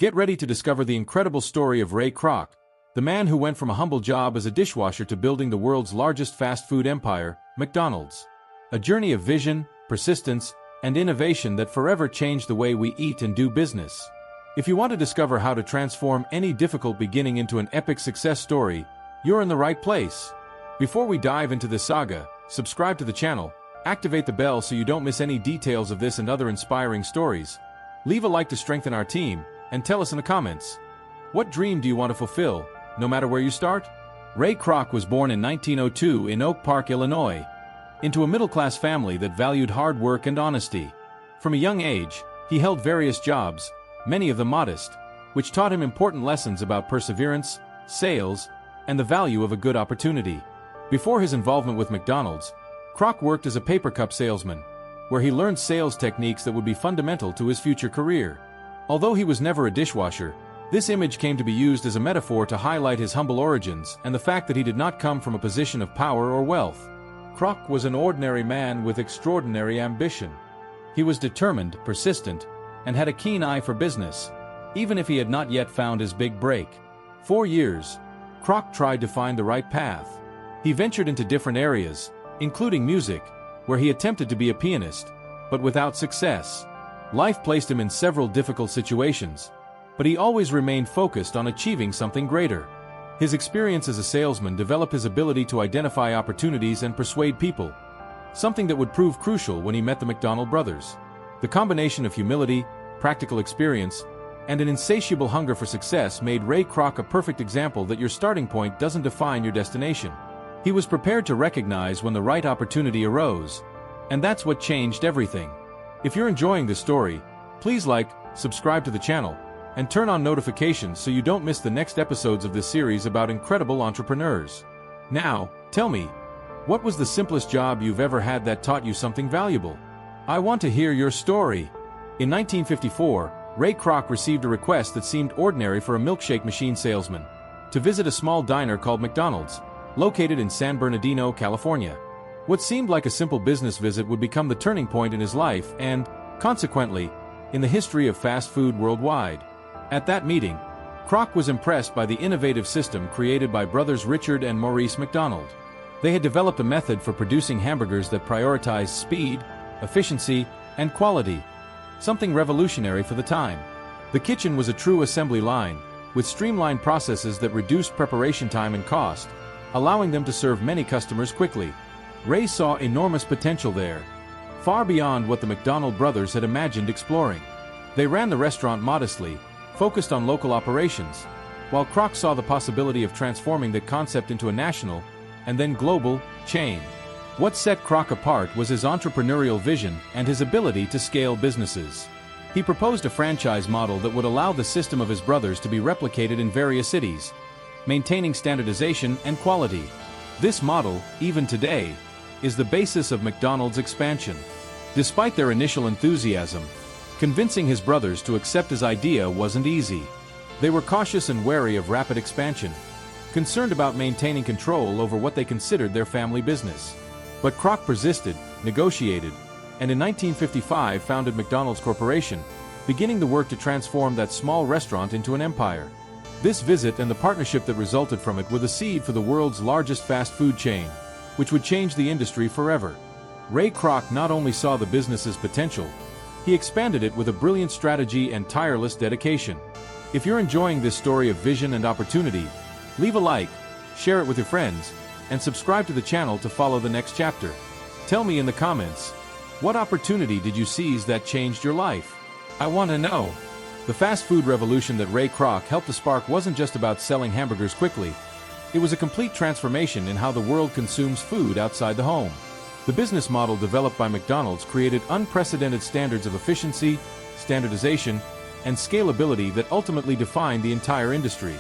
Get ready to discover the incredible story of Ray Kroc, the man who went from a humble job as a dishwasher to building the world's largest fast food empire, McDonald's. A journey of vision, persistence, and innovation that forever changed the way we eat and do business. If you want to discover how to transform any difficult beginning into an epic success story, you're in the right place. Before we dive into this saga, subscribe to the channel, activate the bell so you don't miss any details of this and other inspiring stories. Leave a like to strengthen our team, and tell us in the comments. What dream do you want to fulfill, no matter where you start? Ray Kroc was born in 1902 in Oak Park, Illinois, into a middle-class family that valued hard work and honesty. From a young age, he held various jobs, many of them modest, which taught him important lessons about perseverance, sales, and the value of a good opportunity. Before his involvement with McDonald's, Kroc worked as a paper cup salesman, where he learned sales techniques that would be fundamental to his future career. Although he was never a dishwasher, this image came to be used as a metaphor to highlight his humble origins and the fact that he did not come from a position of power or wealth. Kroc was an ordinary man with extraordinary ambition. He was determined, persistent, and had a keen eye for business, even if he had not yet found his big break. For years, Kroc tried to find the right path. He ventured into different areas, including music, where he attempted to be a pianist, but without success. Life placed him in several difficult situations, but he always remained focused on achieving something greater. His experience as a salesman developed his ability to identify opportunities and persuade people, something that would prove crucial when he met the McDonald brothers. The combination of humility, practical experience, and an insatiable hunger for success made Ray Kroc a perfect example that your starting point doesn't define your destination. He was prepared to recognize when the right opportunity arose, and that's what changed everything. If you're enjoying this story, please like, subscribe to the channel, and turn on notifications so you don't miss the next episodes of this series about incredible entrepreneurs. Now, tell me, what was the simplest job you've ever had that taught you something valuable? I want to hear your story. In 1954, Ray Kroc received a request that seemed ordinary for a milkshake machine salesman to visit a small diner called McDonald's, located in San Bernardino, California. What seemed like a simple business visit would become the turning point in his life and, consequently, in the history of fast food worldwide. At that meeting, Kroc was impressed by the innovative system created by brothers Richard and Maurice McDonald. They had developed a method for producing hamburgers that prioritized speed, efficiency, and quality, something revolutionary for the time. The kitchen was a true assembly line, with streamlined processes that reduced preparation time and cost, allowing them to serve many customers quickly. Ray saw enormous potential there, far beyond what the McDonald brothers had imagined exploring. They ran the restaurant modestly, focused on local operations, while Kroc saw the possibility of transforming that concept into a national, and then global, chain. What set Kroc apart was his entrepreneurial vision and his ability to scale businesses. He proposed a franchise model that would allow the system of his brothers to be replicated in various cities, maintaining standardization and quality. This model, even today, is the basis of McDonald's expansion. Despite their initial enthusiasm, convincing his brothers to accept his idea wasn't easy. They were cautious and wary of rapid expansion, concerned about maintaining control over what they considered their family business. But Kroc persisted, negotiated, and in 1955 founded McDonald's Corporation, beginning the work to transform that small restaurant into an empire. This visit and the partnership that resulted from it were the seed for the world's largest fast food chain, which would change the industry forever. Ray Kroc not only saw the business's potential, he expanded it with a brilliant strategy and tireless dedication. If you're enjoying this story of vision and opportunity, leave a like, share it with your friends, and subscribe to the channel to follow the next chapter. Tell me in the comments, what opportunity did you seize that changed your life? I want to know. The fast food revolution that Ray Kroc helped to spark wasn't just about selling hamburgers quickly. It was a complete transformation in how the world consumes food outside the home. The business model developed by McDonald's created unprecedented standards of efficiency, standardization, and scalability that ultimately defined the entire industry.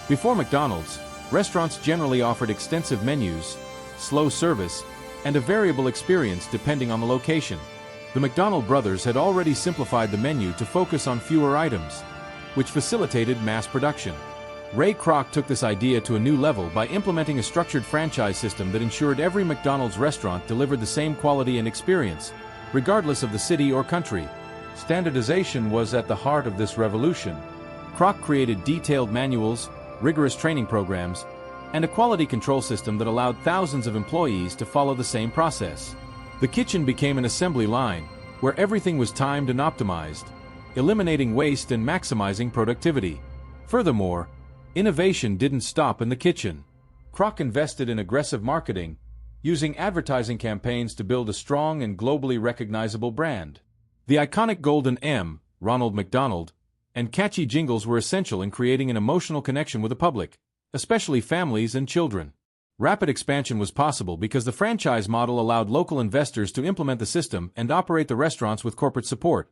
Before McDonald's, restaurants generally offered extensive menus, slow service, and a variable experience depending on the location. The McDonald brothers had already simplified the menu to focus on fewer items, which facilitated mass production. Ray Kroc took this idea to a new level by implementing a structured franchise system that ensured every McDonald's restaurant delivered the same quality and experience, regardless of the city or country. Standardization was at the heart of this revolution. Kroc created detailed manuals, rigorous training programs, and a quality control system that allowed thousands of employees to follow the same process. The kitchen became an assembly line, where everything was timed and optimized, eliminating waste and maximizing productivity. Furthermore, innovation didn't stop in the kitchen. Kroc invested in aggressive marketing, using advertising campaigns to build a strong and globally recognizable brand. The iconic Golden M, Ronald McDonald, and catchy jingles were essential in creating an emotional connection with the public, especially families and children. Rapid expansion was possible because the franchise model allowed local investors to implement the system and operate the restaurants with corporate support,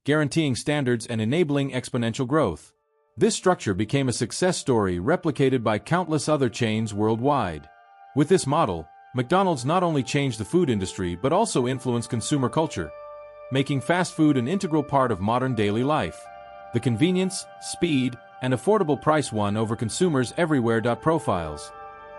guaranteeing standards and enabling exponential growth. This structure became a success story replicated by countless other chains worldwide. With this model, McDonald's not only changed the food industry but also influenced consumer culture, making fast food an integral part of modern daily life. The convenience, speed, and affordable price won over consumers everywhere. Profiles,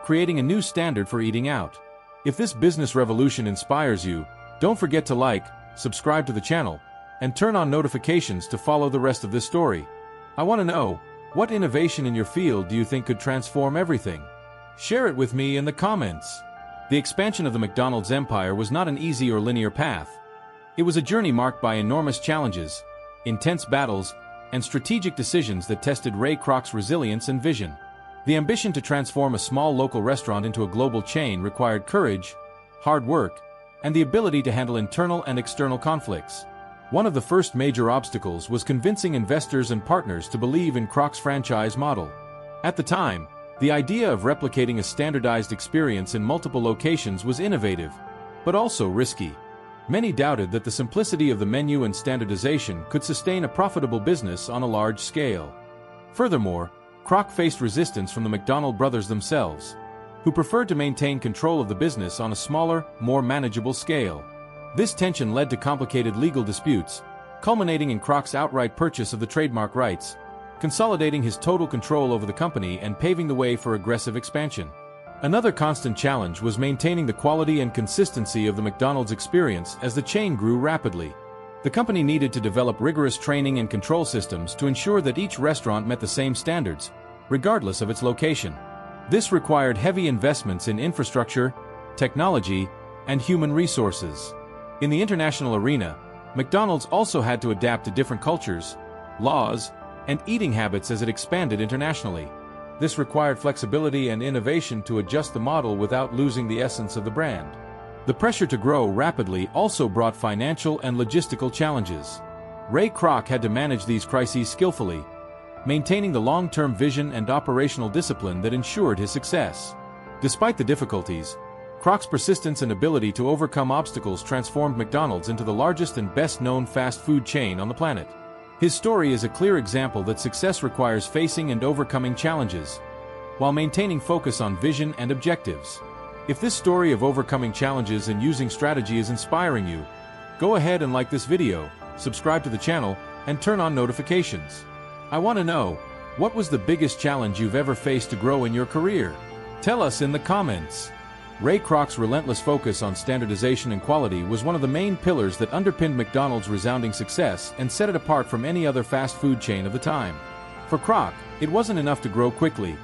creating a new standard for eating out. If this business revolution inspires you, don't forget to like, subscribe to the channel, and turn on notifications to follow the rest of this story. I want to know, what innovation in your field do you think could transform everything? Share it with me in the comments. The expansion of the McDonald's empire was not an easy or linear path. It was a journey marked by enormous challenges, intense battles, and strategic decisions that tested Ray Kroc's resilience and vision. The ambition to transform a small local restaurant into a global chain required courage, hard work, and the ability to handle internal and external conflicts. One of the first major obstacles was convincing investors and partners to believe in Kroc's franchise model. At the time, the idea of replicating a standardized experience in multiple locations was innovative, but also risky. Many doubted that the simplicity of the menu and standardization could sustain a profitable business on a large scale. Furthermore, Kroc faced resistance from the McDonald brothers themselves, who preferred to maintain control of the business on a smaller, more manageable scale. This tension led to complicated legal disputes, culminating in Kroc's outright purchase of the trademark rights, consolidating his total control over the company and paving the way for aggressive expansion. Another constant challenge was maintaining the quality and consistency of the McDonald's experience as the chain grew rapidly. The company needed to develop rigorous training and control systems to ensure that each restaurant met the same standards, regardless of its location. This required heavy investments in infrastructure, technology, and human resources. In the international arena, McDonald's also had to adapt to different cultures, laws, and eating habits as it expanded internationally. This required flexibility and innovation to adjust the model without losing the essence of the brand. The pressure to grow rapidly also brought financial and logistical challenges. Ray Kroc had to manage these crises skillfully, maintaining the long-term vision and operational discipline that ensured his success. Despite the difficulties, Kroc's persistence and ability to overcome obstacles transformed McDonald's into the largest and best-known fast food chain on the planet. His story is a clear example that success requires facing and overcoming challenges, while maintaining focus on vision and objectives. If this story of overcoming challenges and using strategy is inspiring you, go ahead and like this video, subscribe to the channel, and turn on notifications. I want to know, what was the biggest challenge you've ever faced to grow in your career? Tell us in the comments. Ray Kroc's relentless focus on standardization and quality was one of the main pillars that underpinned McDonald's resounding success and set it apart from any other fast food chain of the time. For Kroc, it wasn't enough to grow quickly.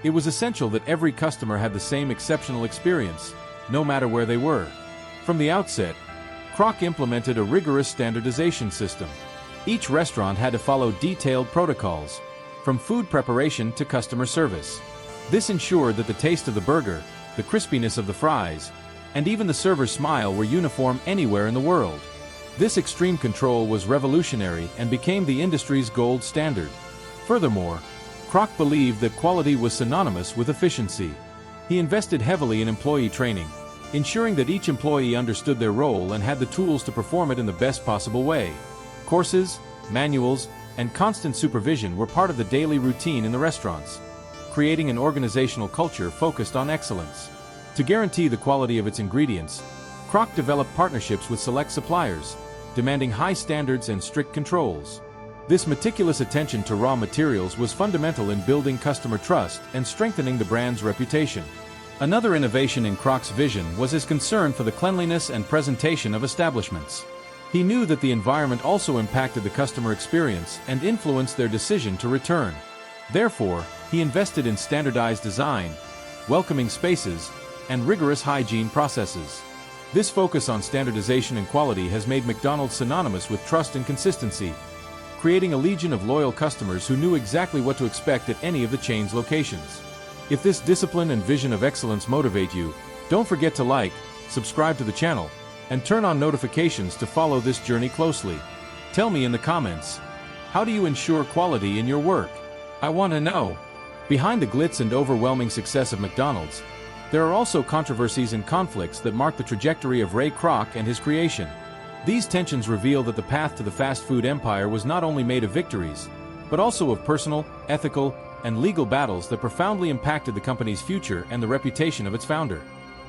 It was essential that every customer had the same exceptional experience, no matter where they were. From the outset, Kroc implemented a rigorous standardization system. Each restaurant had to follow detailed protocols, from food preparation to customer service. This ensured that the taste of the burger, the crispiness of the fries, and even the server's smile were uniform anywhere in the world. This extreme control was revolutionary and became the industry's gold standard. Furthermore, Kroc believed that quality was synonymous with efficiency. He invested heavily in employee training, ensuring that each employee understood their role and had the tools to perform it in the best possible way. Courses, manuals, and constant supervision were part of the daily routine in the restaurants, creating an organizational culture focused on excellence. To guarantee the quality of its ingredients, Kroc developed partnerships with select suppliers, demanding high standards and strict controls. This meticulous attention to raw materials was fundamental in building customer trust and strengthening the brand's reputation. Another innovation in Kroc's vision was his concern for the cleanliness and presentation of establishments. He knew that the environment also impacted the customer experience and influenced their decision to return. Therefore, he invested in standardized design, welcoming spaces, and rigorous hygiene processes. This focus on standardization and quality has made McDonald's synonymous with trust and consistency, creating a legion of loyal customers who knew exactly what to expect at any of the chain's locations. If this discipline and vision of excellence motivate you, don't forget to like, subscribe to the channel, and turn on notifications to follow this journey closely. Tell me in the comments, how do you ensure quality in your work? I want to know. Behind the glitz and overwhelming success of McDonald's, there are also controversies and conflicts that mark the trajectory of Ray Kroc and his creation. These tensions reveal that the path to the fast food empire was not only made of victories, but also of personal, ethical, and legal battles that profoundly impacted the company's future and the reputation of its founder.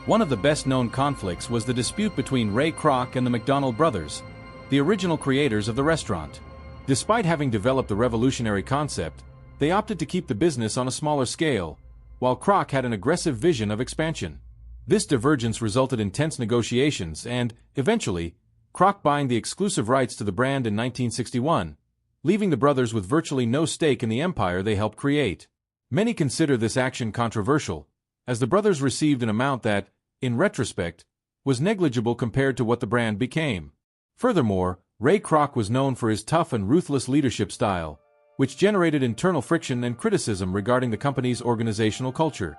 One of the best-known conflicts was the dispute between Ray Kroc and the McDonald brothers, the original creators of the restaurant. Despite having developed the revolutionary concept, they opted to keep the business on a smaller scale, while Kroc had an aggressive vision of expansion. This divergence resulted in tense negotiations and, eventually, Kroc buying the exclusive rights to the brand in 1961, leaving the brothers with virtually no stake in the empire they helped create. Many consider this action controversial, as the brothers received an amount that, in retrospect, was negligible compared to what the brand became. Furthermore, Ray Kroc was known for his tough and ruthless leadership style, which generated internal friction and criticism regarding the company's organizational culture.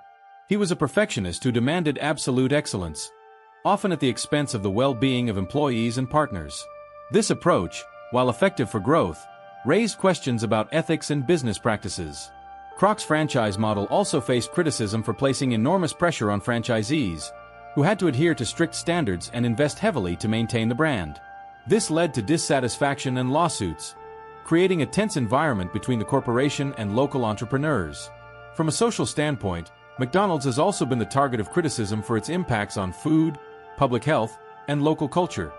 He was a perfectionist who demanded absolute excellence, often at the expense of the well-being of employees and partners. This approach, while effective for growth, raised questions about ethics and business practices. Kroc's franchise model also faced criticism for placing enormous pressure on franchisees, who had to adhere to strict standards and invest heavily to maintain the brand. This led to dissatisfaction and lawsuits, creating a tense environment between the corporation and local entrepreneurs. From a social standpoint, McDonald's has also been the target of criticism for its impacts on food, public health, and local culture,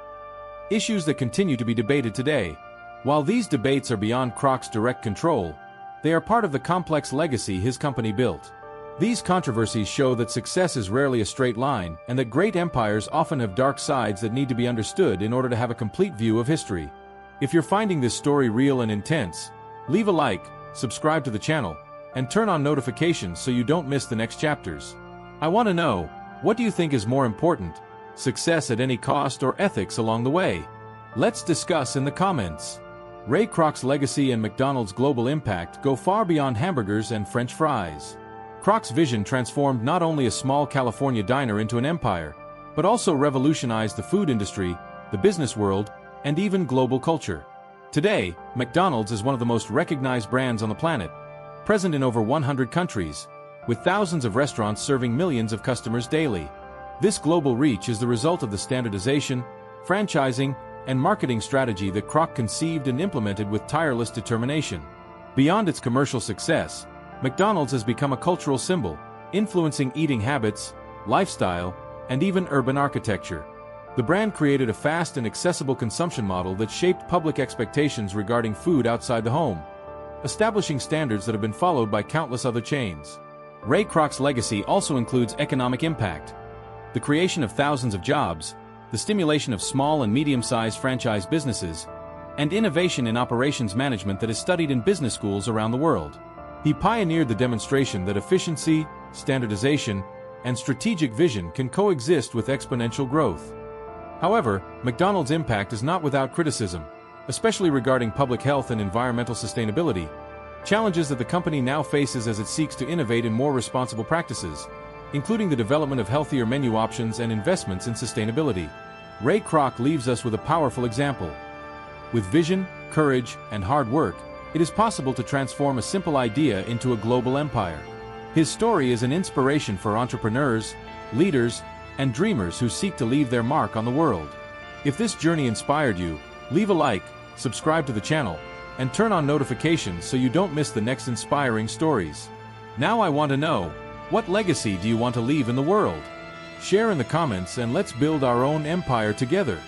issues that continue to be debated today. While these debates are beyond Kroc's direct control, they are part of the complex legacy his company built. These controversies show that success is rarely a straight line and that great empires often have dark sides that need to be understood in order to have a complete view of history. If you're finding this story real and intense, leave a like, subscribe to the channel, and turn on notifications so you don't miss the next chapters. I want to know, what do you think is more important, success at any cost or ethics along the way? Let's discuss in the comments. Ray Kroc's legacy and McDonald's global impact go far beyond hamburgers and French fries. Kroc's vision transformed not only a small California diner into an empire, but also revolutionized the food industry, the business world, and even global culture. Today, McDonald's is one of the most recognized brands on the planet, present in over 100 countries, with thousands of restaurants serving millions of customers daily. This global reach is the result of the standardization, franchising, and marketing strategy that Kroc conceived and implemented with tireless determination. Beyond its commercial success, McDonald's has become a cultural symbol, influencing eating habits, lifestyle, and even urban architecture. The brand created a fast and accessible consumption model that shaped public expectations regarding food outside the home, establishing standards that have been followed by countless other chains. Ray Kroc's legacy also includes economic impact. The creation of thousands of jobs, the stimulation of small and medium-sized franchise businesses, and innovation in operations management that is studied in business schools around the world. He pioneered the demonstration that efficiency, standardization, and strategic vision can coexist with exponential growth. However, McDonald's impact is not without criticism, especially regarding public health and environmental sustainability, challenges that the company now faces as it seeks to innovate in more responsible practices, including the development of healthier menu options and investments in sustainability. Ray Kroc leaves us with a powerful example. With vision, courage, and hard work, it is possible to transform a simple idea into a global empire. His story is an inspiration for entrepreneurs, leaders, and dreamers who seek to leave their mark on the world. If this journey inspired you, leave a like, subscribe to the channel, and turn on notifications so you don't miss the next inspiring stories. Now I want to know, what legacy do you want to leave in the world? Share in the comments and let's build our own empire together.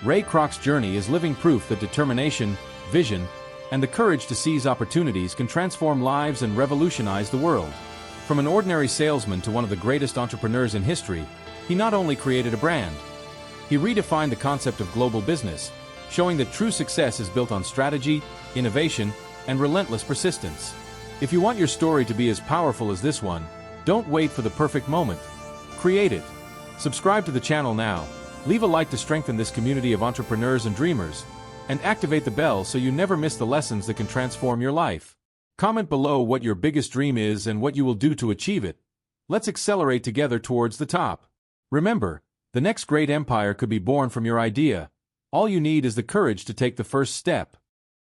Ray Kroc's journey is living proof that determination, vision, and the courage to seize opportunities can transform lives and revolutionize the world. From an ordinary salesman to one of the greatest entrepreneurs in history, he not only created a brand, he redefined the concept of global business, showing that true success is built on strategy, innovation, and relentless persistence. If you want your story to be as powerful as this one, don't wait for the perfect moment. Create it. Subscribe to the channel now, leave a like to strengthen this community of entrepreneurs and dreamers, and activate the bell so you never miss the lessons that can transform your life. Comment below what your biggest dream is and what you will do to achieve it. Let's accelerate together towards the top. Remember, the next great empire could be born from your idea. All you need is the courage to take the first step.